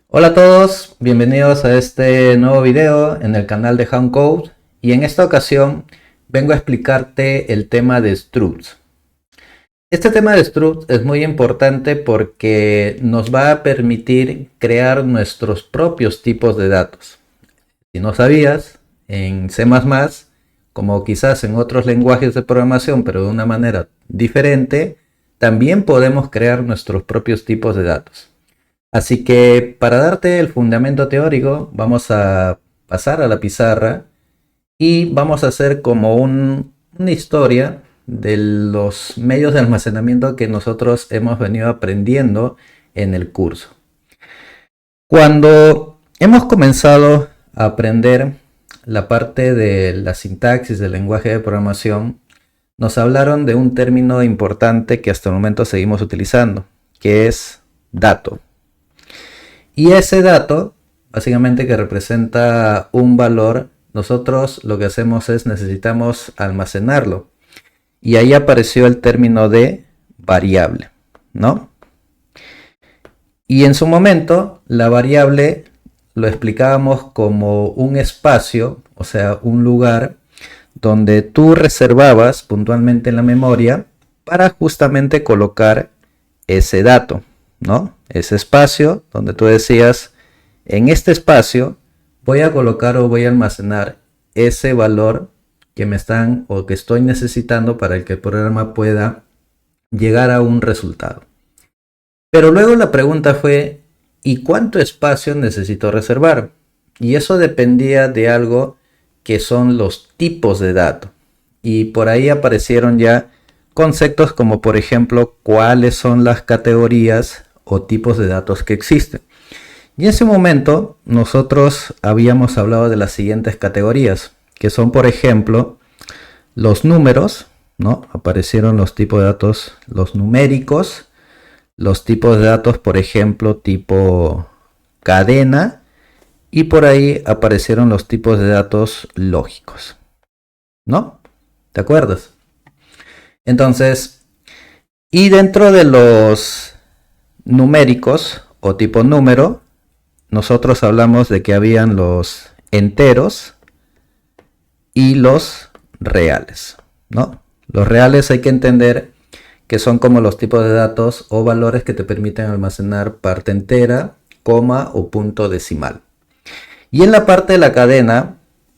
Hola a todos, bienvenidos a este nuevo video en el canal de HowCode y en esta ocasión vengo a explicarte el tema de structs. Este tema de structs es muy importante porque nos va a permitir crear nuestros propios tipos de datos. Si no sabías, en C++, como quizás en otros lenguajes de programación pero de una manera diferente, también podemos crear nuestros propios tipos de datos. Así que para darte el fundamento teórico, vamos a pasar a la pizarra y vamos a hacer como una historia de los medios de almacenamiento que nosotros hemos venido aprendiendo en el curso. Cuando hemos comenzado a aprender la parte de la sintaxis del lenguaje de programación, nos hablaron de un término importante que hasta el momento seguimos utilizando, que es dato. Y ese dato, básicamente que representa un valor, nosotros lo que hacemos es necesitamos almacenarlo. Y ahí apareció el término de variable, ¿no? Y en su momento, la variable lo explicábamos como un espacio, o sea, un lugar donde tú reservabas puntualmente en la memoria para justamente colocar ese dato, ¿no? Ese espacio donde tú decías, en este espacio voy a colocar o voy a almacenar ese valor que me están o que estoy necesitando para que el programa pueda llegar a un resultado. Pero luego la pregunta fue, ¿y cuánto espacio necesito reservar? Y eso dependía de algo que son los tipos de datos. Y por ahí aparecieron ya conceptos como por ejemplo cuáles son las categorías o tipos de datos que existen. Y en ese momento nosotros habíamos hablado de las siguientes categorías, que son por ejemplo los números, ¿no? Aparecieron los tipos de datos, los numéricos, los tipos de datos por ejemplo tipo cadena, y por ahí aparecieron los tipos de datos lógicos, ¿no? ¿Te acuerdas? Entonces, y dentro de los numéricos o tipo número, nosotros hablamos de que habían los enteros y los reales, ¿no? Los reales hay que entender que son como los tipos de datos o valores que te permiten almacenar parte entera, coma o punto decimal. Y en la parte de la cadena,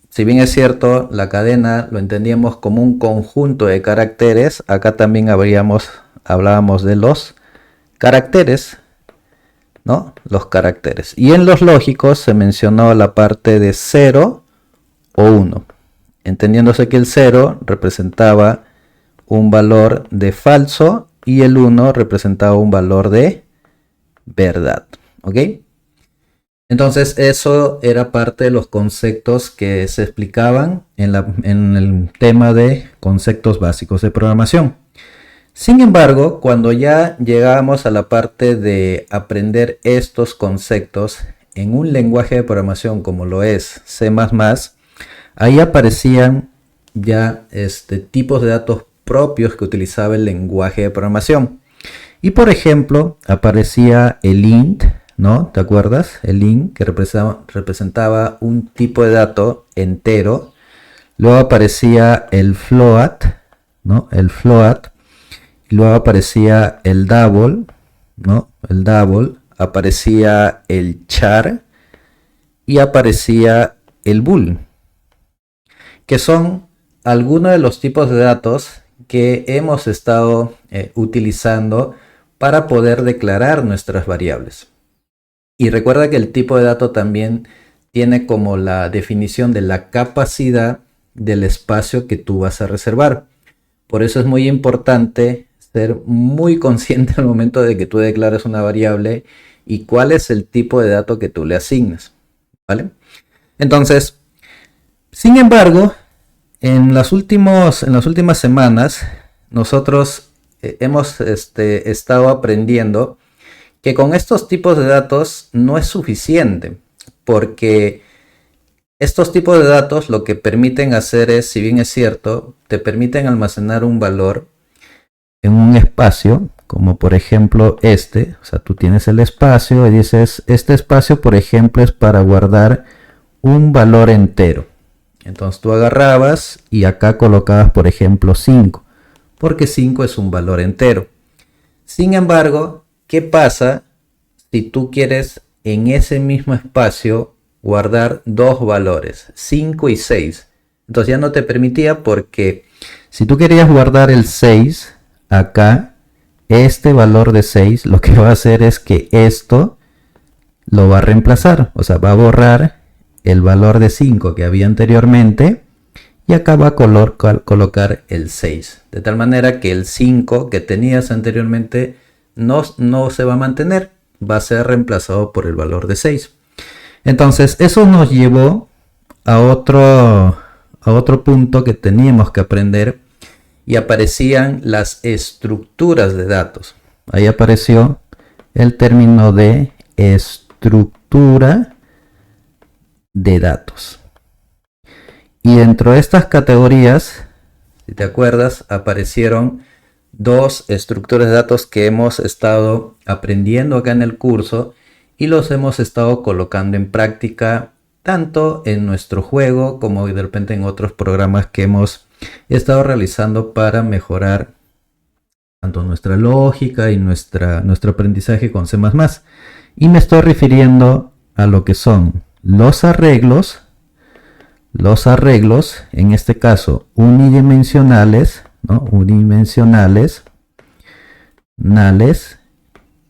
si bien es cierto, la cadena lo entendíamos como un conjunto de caracteres, acá también hablábamos de los caracteres, ¿no? Los caracteres. Y en los lógicos se mencionó la parte de 0 o 1, entendiéndose que el 0 representaba un valor de falso y el 1 representaba un valor de verdad, ¿ok? Entonces eso era parte de los conceptos que se explicaban en el tema de conceptos básicos de programación. Sin embargo, cuando ya llegábamos a la parte de aprender estos conceptos en un lenguaje de programación como lo es C++, ahí aparecían ya tipos de datos propios que utilizaba el lenguaje de programación. Y por ejemplo, aparecía el int, ¿no? ¿Te acuerdas? El int que representaba un tipo de dato entero. Luego aparecía el float, ¿no? El float. Y luego aparecía el double, ¿no? El double. Aparecía el char. Y aparecía el bool. Que son algunos de los tipos de datos que hemos estado utilizando para poder declarar nuestras variables. Y recuerda que el tipo de dato también tiene como la definición de la capacidad del espacio que tú vas a reservar. Por eso es muy importante ser muy consciente al momento de que tú declares una variable y cuál es el tipo de dato que tú le asignas, ¿vale? Entonces, sin embargo, en las últimas semanas nosotros hemos estado aprendiendo que con estos tipos de datos no es suficiente, porque estos tipos de datos lo que permiten hacer es, si bien es cierto, te permiten almacenar un valor en un espacio, como por ejemplo este, o sea, tú tienes el espacio y dices, este espacio por ejemplo es para guardar un valor entero. Entonces tú agarrabas y acá colocabas por ejemplo 5, porque 5 es un valor entero. Sin embargo, ¿qué pasa si tú quieres en ese mismo espacio guardar dos valores, 5 y 6? Entonces ya no te permitía, porque si tú querías guardar el 6 acá, este valor de 6 lo que va a hacer es que esto lo va a reemplazar, o sea, va a borrar el valor de 5 que había anteriormente y acá va a colocar el 6, de tal manera que el 5 que tenías anteriormente no se va a mantener, va a ser reemplazado por el valor de 6. Entonces eso nos llevó a otro punto que teníamos que aprender, y aparecían las estructuras de datos. Ahí apareció el término de estructura de datos. Y dentro de estas categorías, si te acuerdas, aparecieron dos estructuras de datos que hemos estado aprendiendo acá en el curso y los hemos estado colocando en práctica tanto en nuestro juego como de repente en otros programas que hemos estado realizando para mejorar tanto nuestra lógica y nuestro aprendizaje con C++. Y me estoy refiriendo a lo que son los arreglos, en este caso unidimensionales, ¿no? Unidimensionales,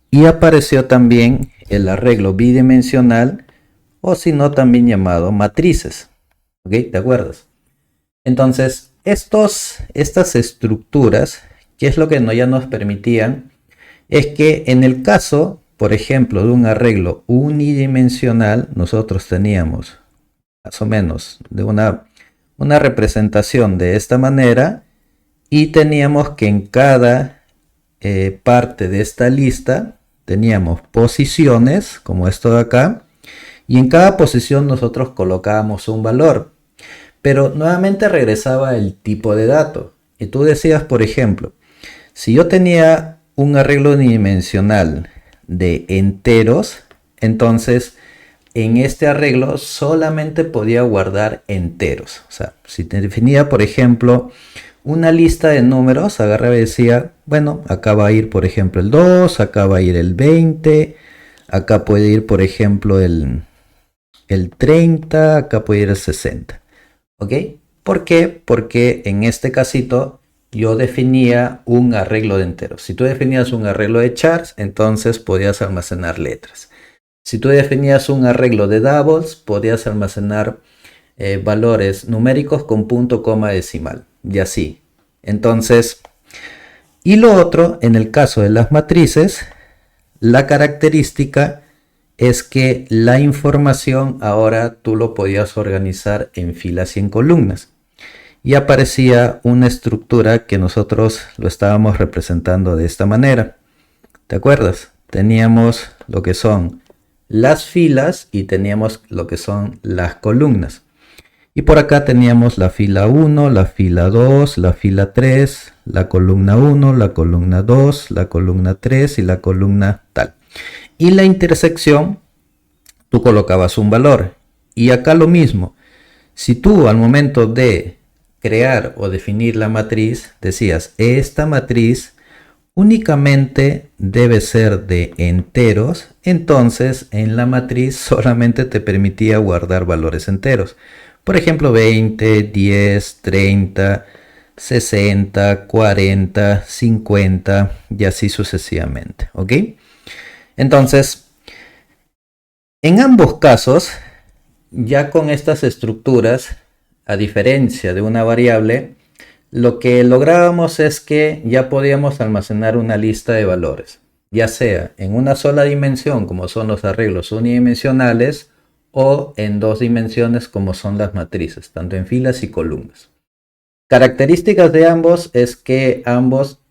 y apareció también el arreglo bidimensional, o si no también llamado matrices. ¿Ok? ¿Te acuerdas? Entonces, estas estructuras, ¿qué es lo que ya nos permitían? Es que en el caso, por ejemplo, de un arreglo unidimensional, nosotros teníamos más o menos de una representación de esta manera, y teníamos que en cada parte de esta lista teníamos posiciones, como esto de acá, y en cada posición nosotros colocábamos un valor, pero nuevamente regresaba el tipo de dato. Y tú decías, por ejemplo, si yo tenía un arreglo unidimensional de enteros, entonces en este arreglo solamente podía guardar enteros. O sea, si te definía, por ejemplo, una lista de números, agarraba y decía, bueno, acá va a ir, por ejemplo, el 2, acá va a ir el 20, acá puede ir, por ejemplo, el 30, acá puede ir el 60. ¿Ok? ¿Por qué? Porque en este casito yo definía un arreglo de enteros. Si tú definías un arreglo de chars, entonces podías almacenar letras. Si tú definías un arreglo de doubles, podías almacenar valores numéricos con punto, coma, decimal. Y así. Entonces, y lo otro, en el caso de las matrices, la característica es que la información ahora tú lo podías organizar en filas y en columnas. Y aparecía una estructura que nosotros lo estábamos representando de esta manera. ¿Te acuerdas? Teníamos lo que son las filas y teníamos lo que son las columnas. Y por acá teníamos la fila 1, la fila 2, la fila 3, la columna 1, la columna 2, la columna 3 y la columna tal. Y la intersección, tú colocabas un valor. Y acá lo mismo. Si tú al momento de crear o definir la matriz decías, esta matriz únicamente debe ser de enteros, entonces en la matriz solamente te permitía guardar valores enteros. Por ejemplo, 20, 10, 30, 60, 40, 50 y así sucesivamente. ¿Ok? Entonces, en ambos casos, ya con estas estructuras, a diferencia de una variable, lo que lográbamos es que ya podíamos almacenar una lista de valores, ya sea en una sola dimensión, como son los arreglos unidimensionales, o en dos dimensiones, como son las matrices, tanto en filas y columnas. Características de ambos es que ambos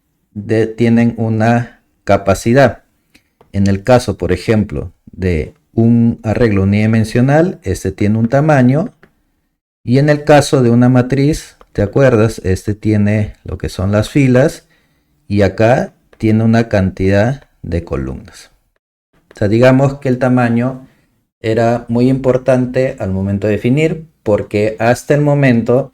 tienen una capacidad. En el caso, por ejemplo, de un arreglo unidimensional, este tiene un tamaño, y en el caso de una matriz, ¿te acuerdas? Este tiene lo que son las filas y acá tiene una cantidad de columnas. O sea, digamos que el tamaño era muy importante al momento de definir, porque hasta el momento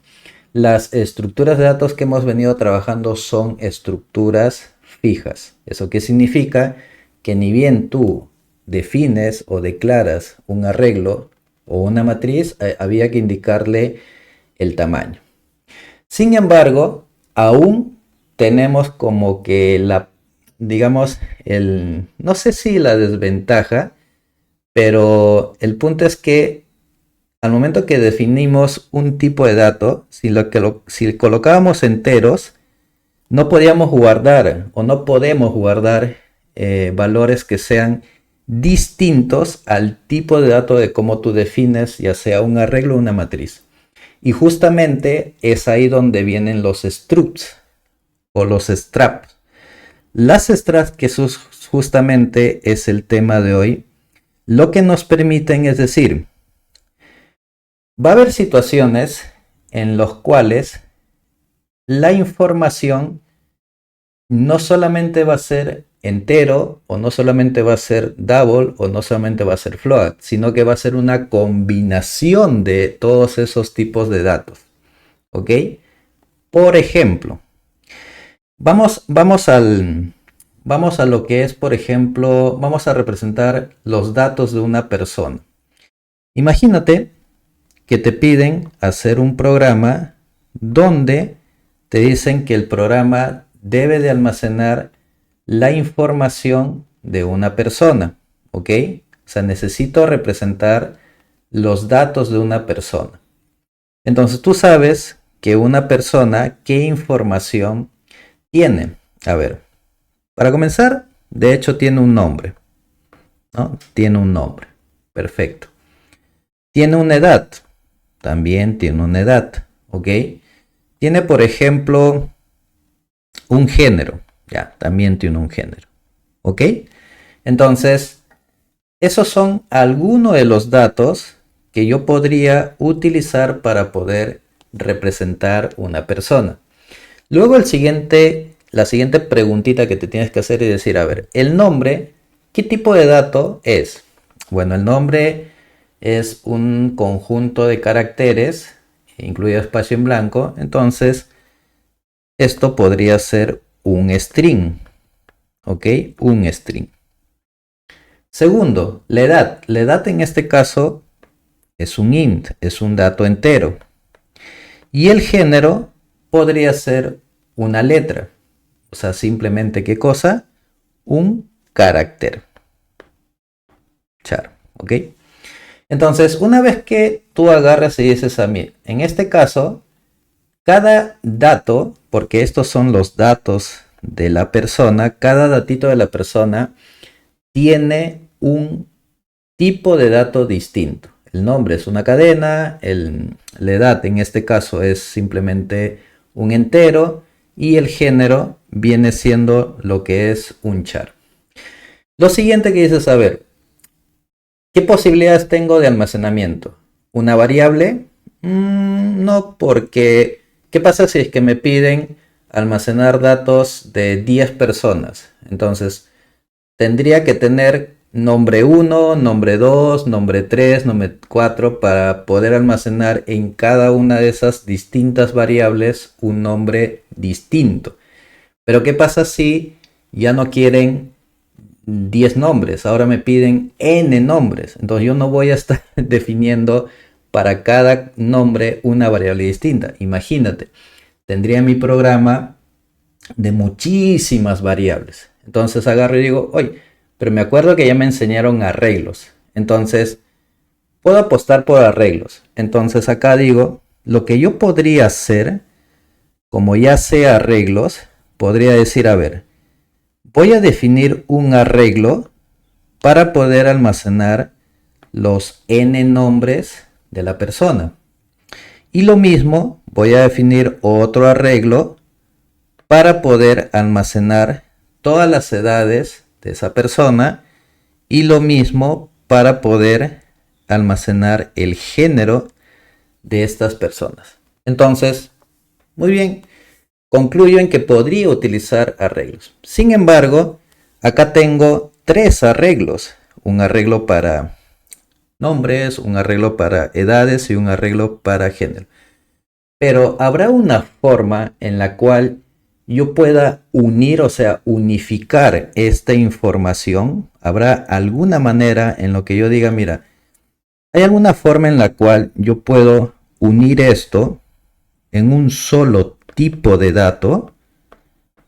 las estructuras de datos que hemos venido trabajando son estructuras fijas. ¿Eso qué significa? Que ni bien tú defines o declaras un arreglo o una matriz, había que indicarle el tamaño. Sin embargo, aún tenemos como que digamos, no sé si la desventaja, pero el punto es que al momento que definimos un tipo de dato, si colocábamos enteros, no podíamos guardar o no podemos guardar valores que sean distintos al tipo de dato de cómo tú defines, ya sea un arreglo o una matriz. Y justamente es ahí donde vienen los structs o los straps. Las straps, que justamente es el tema de hoy, lo que nos permiten es decir, va a haber situaciones en las cuales la información no solamente va a ser entero, o no solamente va a ser double, o no solamente va a ser float, sino que va a ser una combinación de todos esos tipos de datos. ¿Ok? Por ejemplo, vamos a lo que es, por ejemplo, vamos a representar los datos de una persona. Imagínate que te piden hacer un programa donde te dicen que el programa debe de almacenar la información de una persona, ¿ok? O sea, necesito representar los datos de una persona. Entonces tú sabes que una persona, ¿qué información tiene? A ver, para comenzar, de hecho tiene un nombre, ¿no? Tiene un nombre, perfecto. Tiene una edad, también tiene una edad, ¿ok? Tiene, por ejemplo, un género, ya, también tiene un género, ¿ok? Entonces, esos son algunos de los datos que yo podría utilizar para poder representar una persona. Luego la siguiente preguntita que te tienes que hacer es decir, a ver, el nombre, ¿qué tipo de dato es? Bueno, el nombre es un conjunto de caracteres, incluido espacio en blanco, entonces esto podría ser un string, ¿ok? Un string. Segundo, la edad. La edad en este caso es un int, es un dato entero. Y el género podría ser una letra. O sea, simplemente, ¿qué cosa? Un carácter. Char, ¿ok? Entonces, una vez que tú agarras y dices a mí, en este caso, cada dato, porque estos son los datos de la persona, cada datito de la persona tiene un tipo de dato distinto. El nombre es una cadena, la edad en este caso es simplemente un entero y el género viene siendo lo que es un char. Lo siguiente que dices, a ver, ¿qué posibilidades tengo de almacenamiento? ¿Una variable? No, porque ¿qué pasa si es que me piden almacenar datos de 10 personas? Entonces, tendría que tener nombre 1, nombre 2, nombre 3, nombre 4 para poder almacenar en cada una de esas distintas variables un nombre distinto. Pero ¿qué pasa si ya no quieren 10 nombres? Ahora me piden n nombres. Entonces yo no voy a estar definiendo para cada nombre una variable distinta. Imagínate, tendría mi programa de muchísimas variables. Entonces agarro y digo, oye, pero me acuerdo que ya me enseñaron arreglos. Entonces, puedo apostar por arreglos. Entonces acá digo, lo que yo podría hacer, como ya sé arreglos, podría decir, a ver, voy a definir un arreglo para poder almacenar los n nombres de la persona. Y lo mismo, voy a definir otro arreglo para poder almacenar todas las edades de esa persona y lo mismo para poder almacenar el género de estas personas. Entonces, muy bien, concluyo en que podría utilizar arreglos. Sin embargo, acá tengo 3 arreglos. Un arreglo para nombres, un arreglo para edades y un arreglo para género. Pero habrá una forma en la cual yo pueda unir, o sea, unificar esta información. Habrá alguna manera en lo que yo diga, mira, hay alguna forma en la cual yo puedo unir esto en un solo tipo de dato,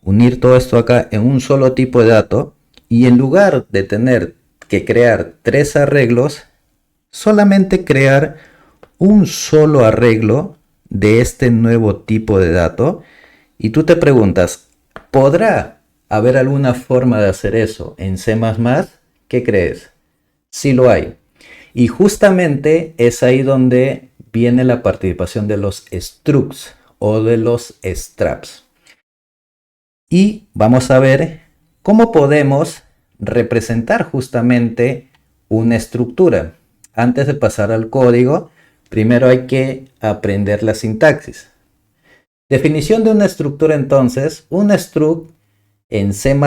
unir todo esto acá en un solo tipo de dato, y en lugar de tener que crear 3 arreglos, solamente crear un solo arreglo de este nuevo tipo de dato. Y tú te preguntas, ¿podrá haber alguna forma de hacer eso en C++? ¿Qué crees? Sí lo hay. Y justamente es ahí donde viene la participación de los structs o de los straps. Y vamos a ver cómo podemos representar justamente una estructura. Antes de pasar al código, primero hay que aprender la sintaxis. Definición de una estructura entonces. Un struct en C++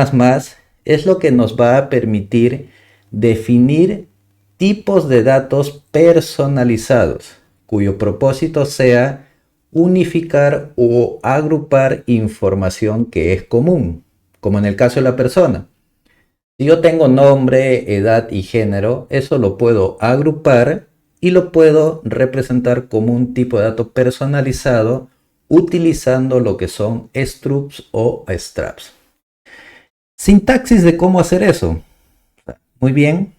es lo que nos va a permitir definir tipos de datos personalizados, cuyo propósito sea unificar o agrupar información que es común, como en el caso de la persona. Si yo tengo nombre, edad y género, eso lo puedo agrupar y lo puedo representar como un tipo de dato personalizado utilizando lo que son structs o straps. Sintaxis de cómo hacer eso. Muy bien,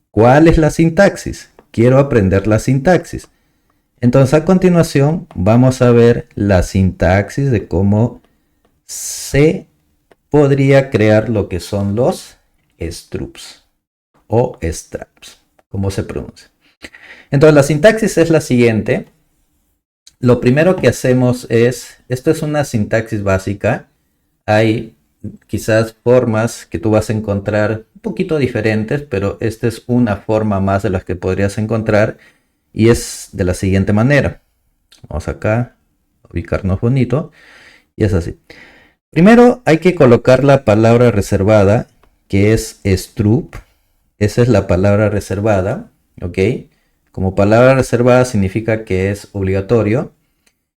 ¿cuál es la sintaxis? Quiero aprender la sintaxis. Entonces a continuación vamos a ver la sintaxis de cómo se podría crear lo que son los structs o straps, como se pronuncia. Entonces la sintaxis es la siguiente. Lo primero que hacemos es, esto es una sintaxis básica. Hay quizás formas que tú vas a encontrar un poquito diferentes, pero esta es una forma más de las que podrías encontrar y es de la siguiente manera. Vamos acá a ubicarnos bonito y es así. Primero hay que colocar la palabra reservada, que es struct. Esa es la palabra reservada, ¿ok? Como palabra reservada significa que es obligatorio.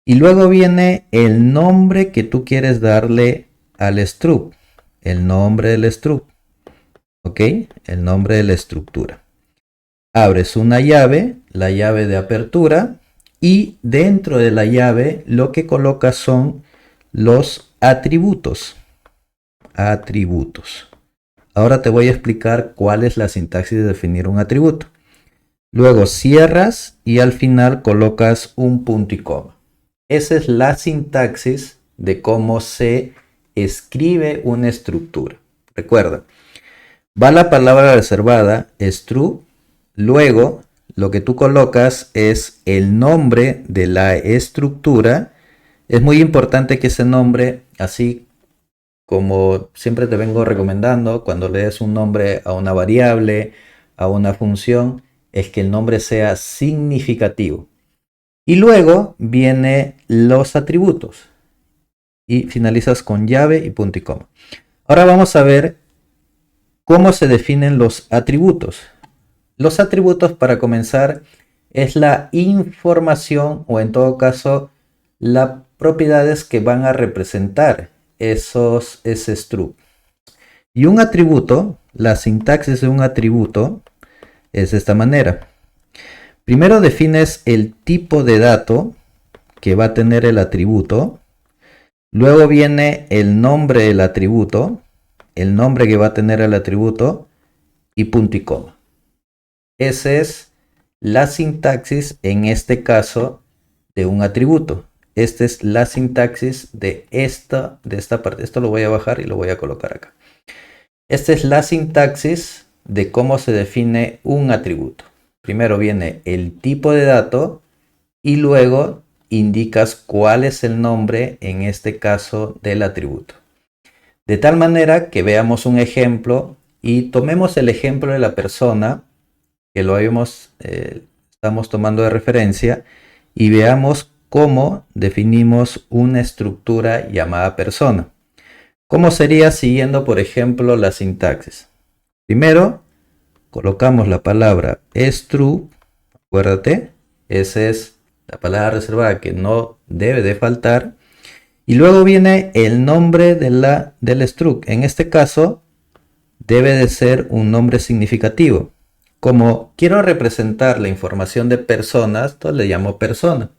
Y luego viene el nombre que tú quieres darle al struct. El nombre del struct, ¿ok? El nombre de la estructura. Abres una llave, la llave de apertura, y dentro de la llave lo que colocas son los atributos. Atributos. Ahora te voy a explicar cuál es la sintaxis de definir un atributo. Luego cierras y al final colocas un punto y coma. Esa es la sintaxis de cómo se escribe una estructura. Recuerda, va la palabra reservada, struct, luego lo que tú colocas es el nombre de la estructura. Es muy importante que ese nombre, así como siempre te vengo recomendando, cuando le des un nombre a una variable, a una función, es que el nombre sea significativo. Y luego vienen los atributos. Y finalizas con llave y punto y coma. Ahora vamos a ver cómo se definen los atributos. Los atributos, para comenzar, es la información o en todo caso las propiedades que van a representar ese struct. Y un atributo, la sintaxis de un atributo es de esta manera. Primero defines el tipo de dato que va a tener el atributo. Luego viene el nombre del atributo, el nombre que va a tener el atributo y punto y coma. Esa es la sintaxis en este caso de un atributo. Esta es la sintaxis de esta parte. Esto lo voy a bajar y lo voy a colocar acá. Esta es la sintaxis de cómo se define un atributo. Primero viene el tipo de dato y luego indicas cuál es el nombre, en este caso, del atributo. De tal manera que veamos un ejemplo y tomemos el ejemplo de la persona que lo estamos tomando de referencia y veamos cómo definimos una estructura llamada persona. ¿Cómo sería siguiendo, por ejemplo, la sintaxis? Primero, colocamos la palabra struct, acuérdate, esa es la palabra reservada que no debe de faltar. Y luego viene el nombre del struct. En este caso, debe de ser un nombre significativo. Como quiero representar la información de personas, entonces le llamo persona.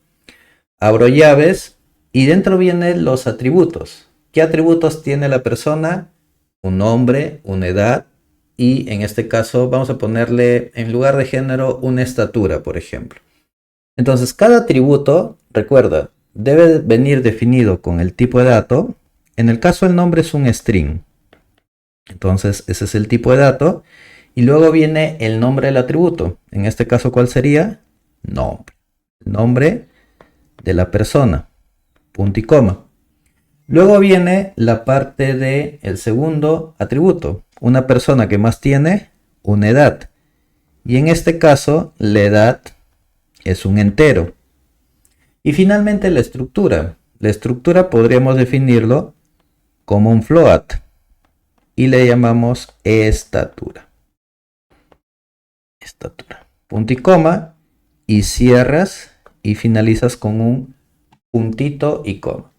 Abro llaves y dentro vienen los atributos. ¿Qué atributos tiene la persona? Un nombre, una edad y en este caso vamos a ponerle en lugar de género una estatura, por ejemplo. Entonces cada atributo, recuerda, debe venir definido con el tipo de dato. En el caso del nombre es un string. Entonces ese es el tipo de dato. Y luego viene el nombre del atributo. En este caso, ¿cuál sería? Nombre. El nombre de la persona. Punto y coma. Luego viene la parte del segundo atributo. Una persona que más tiene una edad. Y en este caso, la edad es un entero. Y finalmente la estructura. La estructura podríamos definirlo como un float. Y le llamamos estatura. Estatura. Punto y coma. Y cierras y finalizas con un puntito y coma.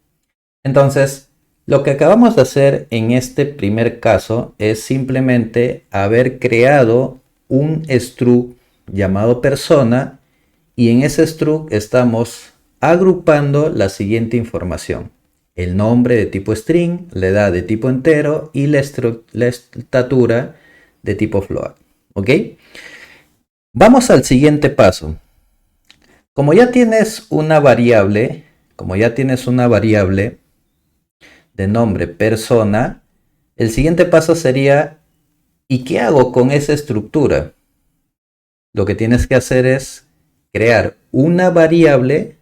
Entonces, lo que acabamos de hacer en este primer caso es simplemente haber creado un struct llamado persona y en ese struct estamos agrupando la siguiente información. El nombre de tipo string, la edad de tipo entero y la estatura de tipo float. ¿Ok? Vamos al siguiente paso. Como ya tienes una variable de nombre persona, el siguiente paso sería, ¿y qué hago con esa estructura? Lo que tienes que hacer es crear una variable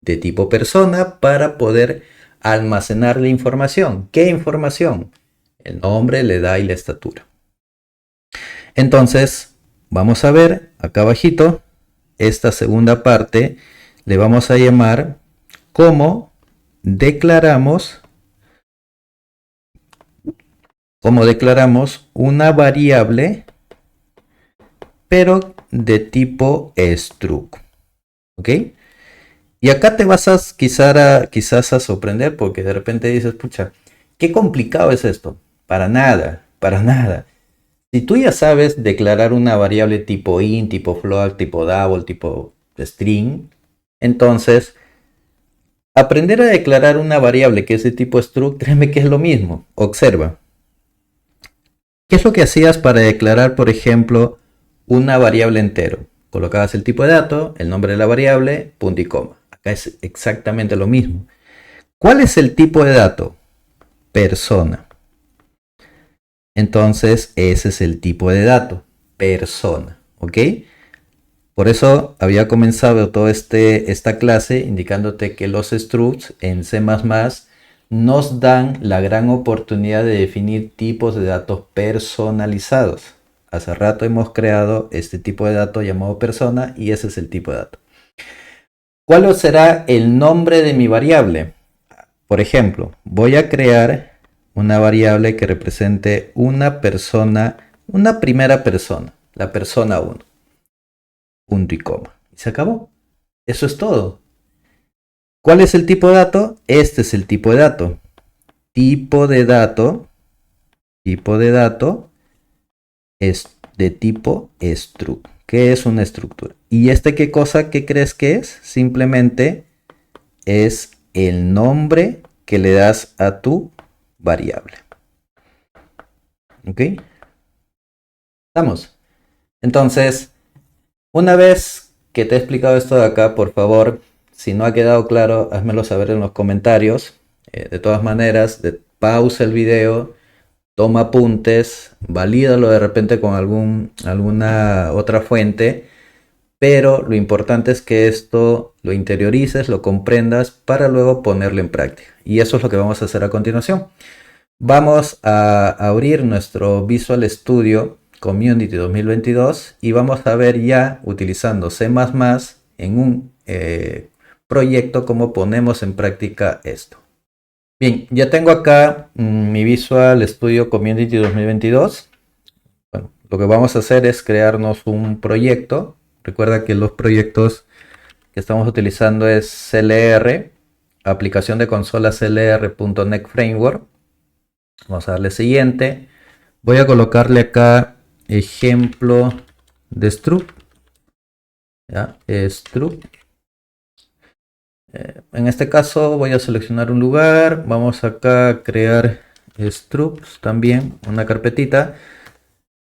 de tipo persona para poder almacenar la información. ¿Qué información? El nombre, la edad y la estatura. Entonces, vamos a ver acá abajito, esta segunda parte le vamos a llamar cómo declaramos una variable pero de tipo struct. ¿Ok? Y acá te vas a quizás a sorprender porque de repente dices, pucha, qué complicado es esto. Para nada, para nada. Si tú ya sabes declarar una variable tipo int, tipo float, tipo double, tipo string, entonces aprender a declarar una variable que es de tipo struct, créeme que es lo mismo. Observa. ¿Qué es lo que hacías para declarar, por ejemplo, una variable entero? Colocabas el tipo de dato, el nombre de la variable, punto y coma. Acá es exactamente lo mismo. ¿Cuál es el tipo de dato? Persona. Entonces, ese es el tipo de dato, persona, ¿ok? Por eso había comenzado toda esta clase indicándote que los structs en C++ nos dan la gran oportunidad de definir tipos de datos personalizados. Hace rato hemos creado este tipo de dato llamado persona y ese es el tipo de dato. ¿Cuál será el nombre de mi variable? Por ejemplo, voy a crear una variable que represente una persona, una primera persona, la persona 1. Punto y coma. Y se acabó. Eso es todo. ¿Cuál es el tipo de dato? Este es el tipo de dato. Tipo de dato es de tipo struct. ¿Qué es una estructura? ¿Y qué cosa? ¿Qué crees que es? Simplemente es el nombre que le das a tu variable. ¿Ok? ¿Estamos? Entonces, una vez que te he explicado esto de acá, por favor, si no ha quedado claro, házmelo saber en los comentarios. De todas maneras, pausa el video, toma apuntes, valídalo de repente con alguna otra fuente, pero lo importante es que esto lo interiorices, lo comprendas para luego ponerlo en práctica. Y eso es lo que vamos a hacer a continuación. Vamos a abrir nuestro Visual Studio Community 2022 y vamos a ver ya utilizando C++ en un proyecto cómo ponemos en práctica esto. Bien, ya tengo acá mi Visual Studio Community 2022. Bueno, lo que vamos a hacer es crearnos un proyecto. Recuerda que los proyectos que estamos utilizando es CLR, aplicación de consola CLR.NET Framework. Vamos a darle siguiente. Voy a colocarle acá ejemplo de struct. ¿Ya? Struct. En este caso voy a seleccionar un lugar. Vamos acá a crear structs también, una carpetita.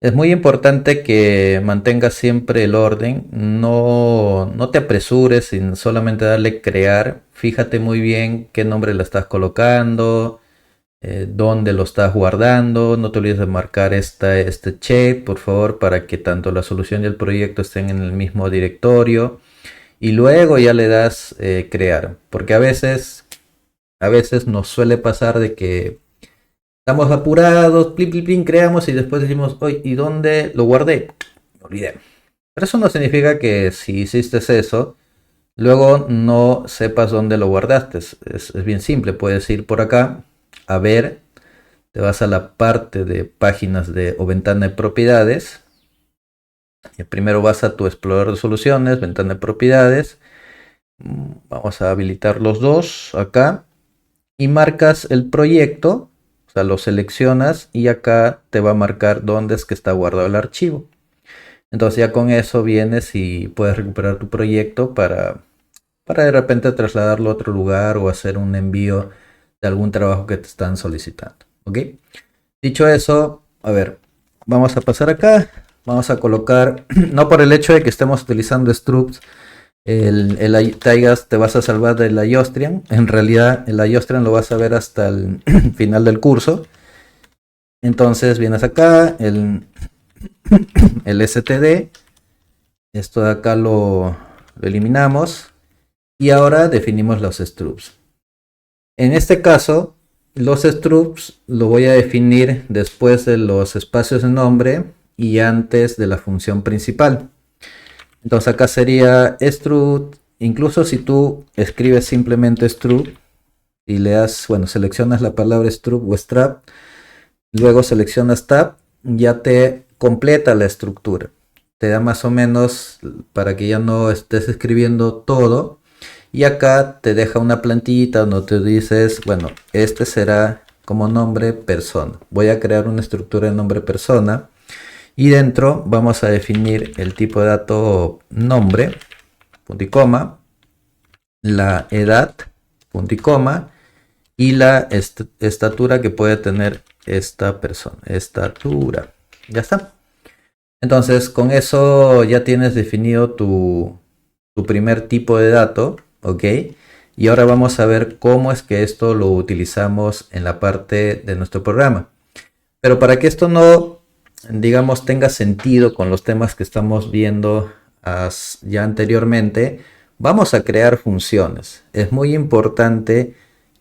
Es muy importante que mantengas siempre el orden, no te apresures sin solamente darle crear. Fíjate muy bien qué nombre le estás colocando, dónde lo estás guardando. No te olvides de marcar este check, por favor, para que tanto la solución y el proyecto estén en el mismo directorio. Y luego ya le das crear, porque a veces nos suele pasar de que estamos apurados, plin, plin, plin, creamos y después decimos, oye, ¿y dónde lo guardé? Me olvidé. Pero eso no significa que si hiciste eso, luego no sepas dónde lo guardaste. Es bien simple, puedes ir por acá, a ver, te vas a la parte de páginas o ventana de propiedades. Y primero vas a tu explorador de soluciones, ventana de propiedades. Vamos a habilitar los dos acá. Y marcas el proyecto. O sea, lo seleccionas y acá te va a marcar dónde es que está guardado el archivo. Entonces ya con eso vienes y puedes recuperar tu proyecto para de repente trasladarlo a otro lugar o hacer un envío de algún trabajo que te están solicitando. ¿Ok? Dicho eso, a ver, vamos a pasar acá. Vamos a colocar, no por el hecho de que estemos utilizando structs, el Taigas te vas a salvar del IOSTRIAN. En realidad el IOSTRIAN lo vas a ver hasta el final del curso. Entonces vienes acá, el STD. Esto de acá lo eliminamos. Y ahora definimos los structs. En este caso, los structs lo voy a definir después de los espacios de nombre y antes de la función principal. Entonces acá sería struct, incluso si tú escribes simplemente struct y le das, bueno, seleccionas la palabra struct o strap, luego seleccionas tab, ya te completa la estructura. Te da más o menos para que ya no estés escribiendo todo. Y acá te deja una plantillita donde te dices, bueno, este será como nombre persona. Voy a crear una estructura de nombre persona. Y dentro vamos a definir el tipo de dato nombre, punto y coma, la edad, punto y coma, y la estatura que puede tener esta persona, estatura. Ya está. Entonces con eso ya tienes definido tu primer tipo de dato, ¿ok? Y ahora vamos a ver cómo es que esto lo utilizamos en la parte de nuestro programa. Pero para que esto no, digamos, tenga sentido con los temas que estamos viendo ya anteriormente, vamos a crear funciones. Es muy importante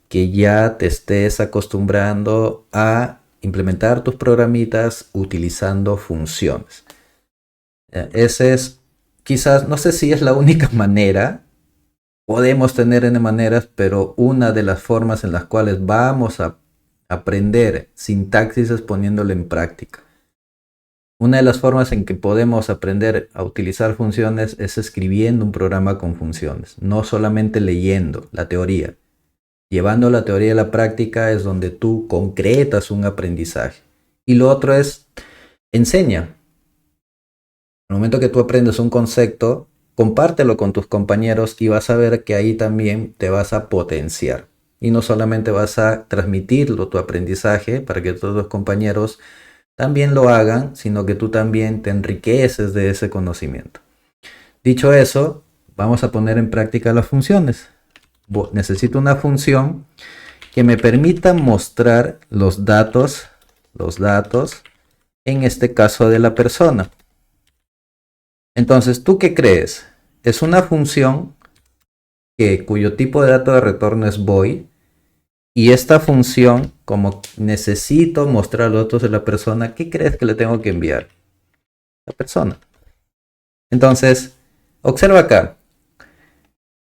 que ya te estés acostumbrando a implementar tus programitas utilizando funciones. Ese es, quizás, no sé si es la única manera. Podemos tener N maneras, pero una de las formas en las cuales vamos a aprender sintaxis es poniéndolo en práctica. Una de las formas en que podemos aprender a utilizar funciones es escribiendo un programa con funciones, no solamente leyendo la teoría. Llevando la teoría a la práctica es donde tú concretas un aprendizaje. Y lo otro es, enseña. Al momento que tú aprendes un concepto, compártelo con tus compañeros y vas a ver que ahí también te vas a potenciar. Y no solamente vas a transmitirlo tu aprendizaje para que todos los compañeros también lo hagan, sino que tú también te enriqueces de ese conocimiento. Dicho eso, vamos a poner en práctica las funciones. Necesito una función que me permita mostrar los datos, en este caso de la persona. Entonces, ¿tú qué crees? Es una función cuyo tipo de dato de retorno es void. Y esta función, como necesito mostrar los datos de la persona, ¿qué crees que le tengo que enviar? La persona. Entonces, observa acá.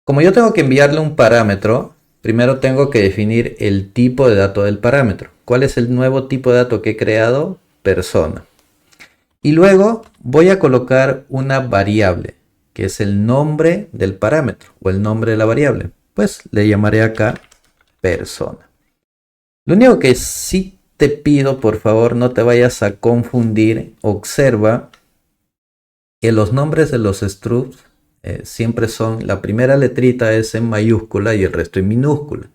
Como yo tengo que enviarle un parámetro, primero tengo que definir el tipo de dato del parámetro. ¿Cuál es el nuevo tipo de dato que he creado? Persona. Y luego voy a colocar una variable, que es el nombre del parámetro o el nombre de la variable. Pues le llamaré acá persona. Lo único que sí te pido, por favor, no te vayas a confundir. Observa que los nombres de los structs siempre son, la primera letrita es en mayúscula y el resto en minúscula.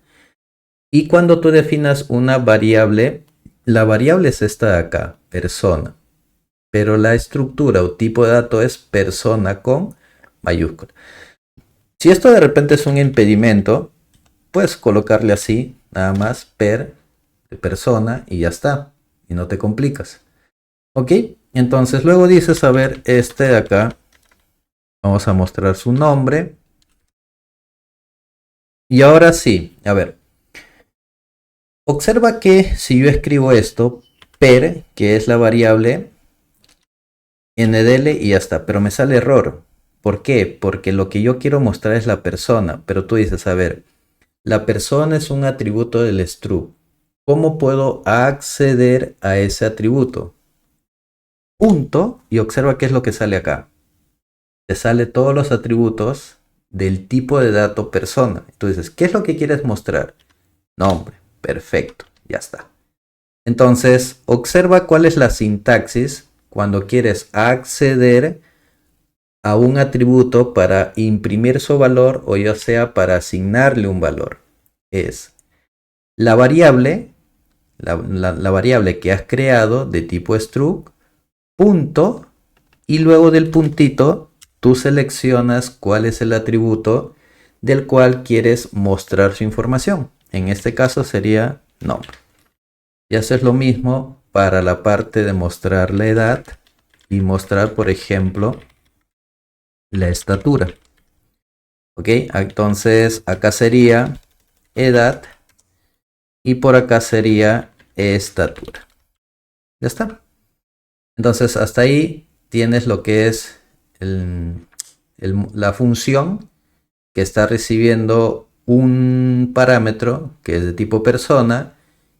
Y cuando tú definas una variable, la variable es esta de acá, persona. Pero la estructura o tipo de dato es persona con mayúscula. Si esto de repente es un impedimento, puedes colocarle así, nada más, persona y ya está. Y no te complicas. ¿Ok? Entonces luego dices, a ver, este de acá, vamos a mostrar su nombre. Y ahora sí, a ver. Observa que si yo escribo esto, que es la variable, ndl y ya está, pero me sale error. ¿Por qué? Porque lo que yo quiero mostrar es la persona, pero tú dices, a ver, la persona es un atributo del struct. ¿Cómo puedo acceder a ese atributo? Punto, y observa qué es lo que sale acá. Te sale todos los atributos del tipo de dato persona. Tú dices, ¿qué es lo que quieres mostrar? Nombre, perfecto, ya está. Entonces, observa cuál es la sintaxis cuando quieres acceder a un atributo para imprimir su valor o ya sea para asignarle un valor. Es la variable, la variable que has creado de tipo struct, punto, y luego del puntito tú seleccionas cuál es el atributo del cual quieres mostrar su información. En este caso sería nombre. Y haces lo mismo para la parte de mostrar la edad y mostrar, por ejemplo, la estatura. Ok, entonces acá sería edad y por acá sería estatura. Ya está. Entonces hasta ahí tienes lo que es la función que está recibiendo un parámetro que es de tipo persona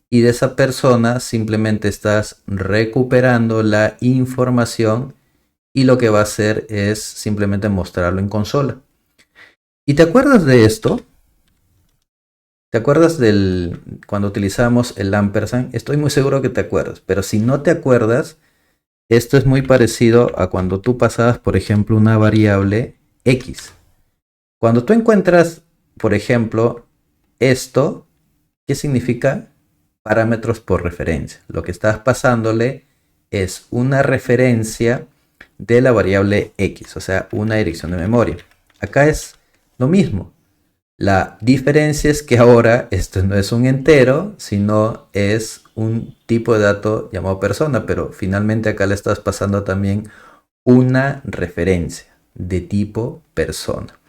y de esa persona simplemente estás recuperando la información y lo que va a hacer es simplemente mostrarlo en consola. ¿Y te acuerdas de esto? ¿Te acuerdas del cuando utilizamos el ampersand? Estoy muy seguro que te acuerdas, pero si no te acuerdas, esto es muy parecido a cuando tú pasabas, por ejemplo, una variable X. Cuando tú encuentras, por ejemplo, esto, ¿qué significa? Parámetros por referencia. Lo que estás pasándole es una referencia de la variable X, o sea, una dirección de memoria. Acá es lo mismo. La diferencia es que ahora esto no es un entero, sino es un tipo de dato llamado persona, pero finalmente acá le estás pasando también una referencia de tipo persona.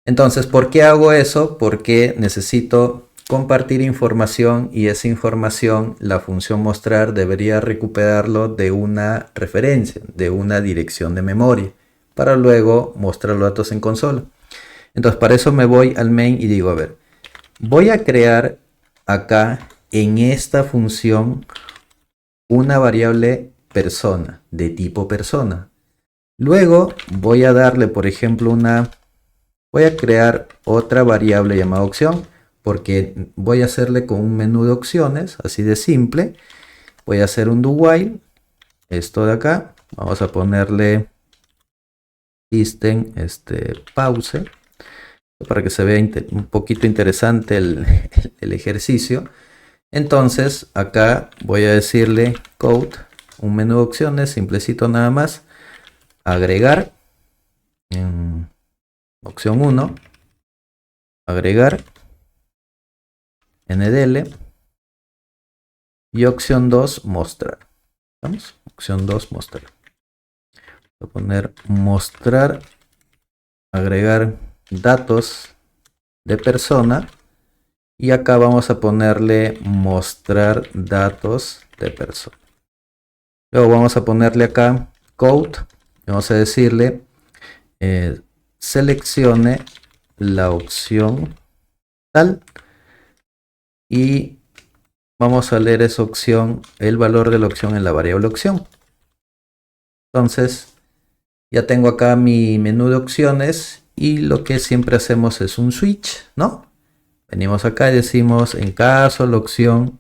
Entonces, ¿por qué hago eso? Porque necesito compartir información y esa información, la función mostrar debería recuperarlo de una referencia, de una dirección de memoria, para luego mostrar los datos en consola. Entonces, para eso me voy al main y digo, a ver, voy a crear acá en esta función una variable persona, de tipo persona. Luego voy a darle, por ejemplo, voy a crear otra variable llamada opción, porque voy a hacerle con un menú de opciones, así de simple. Voy a hacer un do while, esto de acá, vamos a ponerle system pause, para que se vea un poquito interesante el ejercicio. Entonces acá voy a decirle code, un menú de opciones, simplecito nada más, agregar, opción 1, agregar, ndl, y opción 2, mostrar. Vamos, opción 2, mostrar. Voy a poner mostrar, agregar datos de persona. Y acá vamos a ponerle mostrar datos de persona. Luego vamos a ponerle acá code. Vamos a decirle seleccione la opción tal y vamos a leer esa opción, el valor de la opción en la variable opción. Entonces ya tengo acá mi menú de opciones y lo que siempre hacemos es un switch, ¿no? Venimos acá y decimos en caso la opción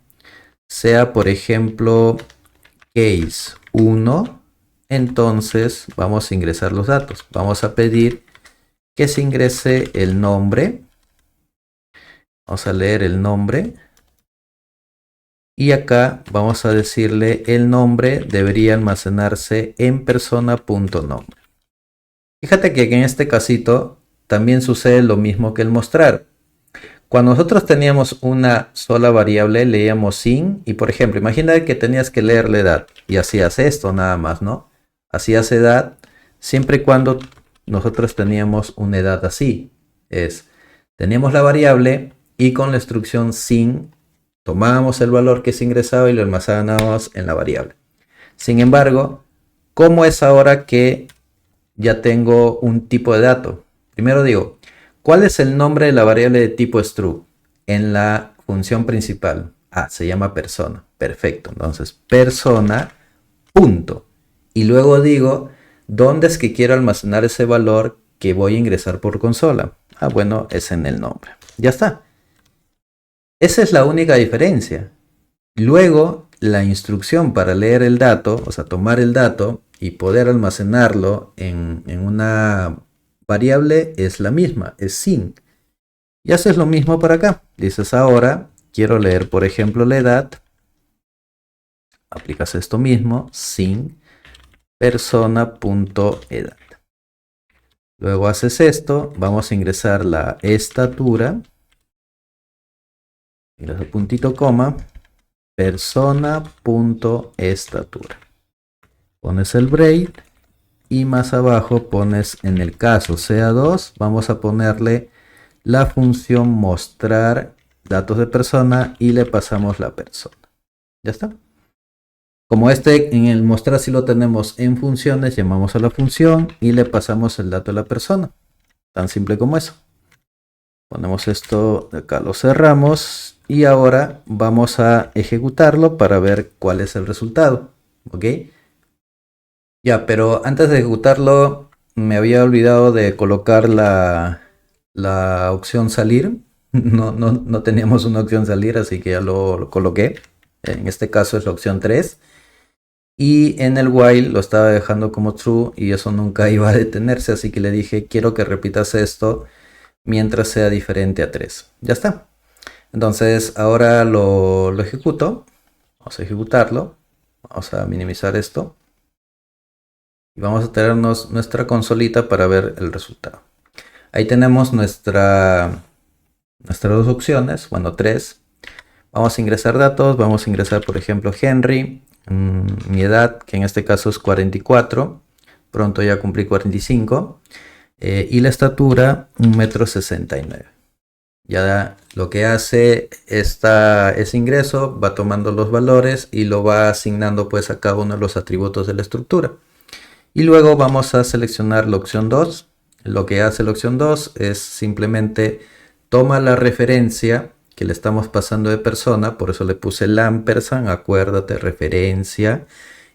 sea por ejemplo case 1, entonces vamos a ingresar los datos. Vamos a pedir que se ingrese el nombre. Vamos a leer el nombre. Y acá vamos a decirle el nombre debería almacenarse en persona.nombre. Fíjate que en este casito también sucede lo mismo que el mostrar. Cuando nosotros teníamos una sola variable, leíamos sin, y por ejemplo, imagina que tenías que leer la edad, y hacías esto nada más, ¿no? Hacías edad, siempre y cuando nosotros teníamos una edad así. Teníamos la variable, y con la instrucción sin, tomábamos el valor que se ingresaba y lo almacenábamos en la variable. Sin embargo, ¿cómo es ahora que ya tengo un tipo de dato? Primero digo, ¿cuál es el nombre de la variable de tipo struct en la función principal? Se llama persona. Perfecto. Entonces, persona, punto. Y luego digo, ¿dónde es que quiero almacenar ese valor que voy a ingresar por consola? Bueno, es en el nombre. Ya está. Esa es la única diferencia. Luego, la instrucción para leer el dato, o sea, tomar el dato y poder almacenarlo en una variable es la misma, es sin. Y haces lo mismo para acá. Dices ahora, quiero leer por ejemplo la edad. Aplicas esto mismo, sin persona.edad. Luego haces esto, vamos a ingresar la estatura. Ingreso puntito coma, persona.estatura. Pones el break. Y más abajo pones, en el caso sea 2, vamos a ponerle la función mostrar datos de persona y le pasamos la persona. Ya está. Como en el mostrar si lo tenemos en funciones, llamamos a la función y le pasamos el dato de la persona. Tan simple como eso. Ponemos esto de acá, lo cerramos y ahora vamos a ejecutarlo para ver cuál es el resultado. ¿Ok? Ya, pero antes de ejecutarlo me había olvidado de colocar la opción salir. No teníamos una opción salir, así que ya lo coloqué. En este caso es la opción 3. Y en el while lo estaba dejando como true y eso nunca iba a detenerse, así que le dije quiero que repitas esto mientras sea diferente a 3. Ya está. Entonces ahora lo ejecuto. Vamos a ejecutarlo. Vamos a minimizar esto. Y vamos a tenernos nuestra consolita para ver el resultado. Ahí tenemos nuestras dos opciones, bueno, 3. Vamos a ingresar datos, vamos a ingresar por ejemplo Henry, mi edad, que en este caso es 44, pronto ya cumplí 45, y la estatura 1,69 m. Ya lo que hace ese ingreso, va tomando los valores y lo va asignando pues a cada uno de los atributos de la estructura. Y luego vamos a seleccionar la opción 2. Lo que hace la opción 2 es simplemente toma la referencia que le estamos pasando de persona, por eso le puse el ampersand, acuérdate, referencia,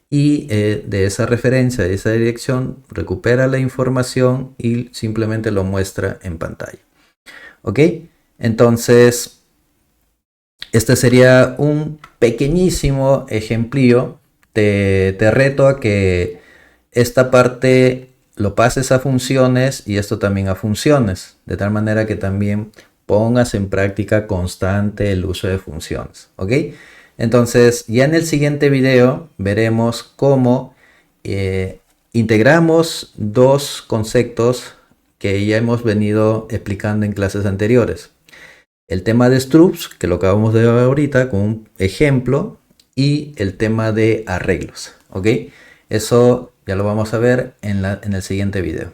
y de esa referencia, de esa dirección, recupera la información y simplemente lo muestra en pantalla. ¿Ok? Entonces, este sería un pequeñísimo ejemplillo. Te reto a que esta parte lo pases a funciones y esto también a funciones, de tal manera que también pongas en práctica constante el uso de funciones. ¿Ok? Entonces, ya en el siguiente video veremos cómo integramos dos conceptos que ya hemos venido explicando en clases anteriores. El tema de structs, que lo acabamos de ver ahorita con un ejemplo, y el tema de arreglos. ¿Ok? Eso ya lo vamos a ver en el siguiente video.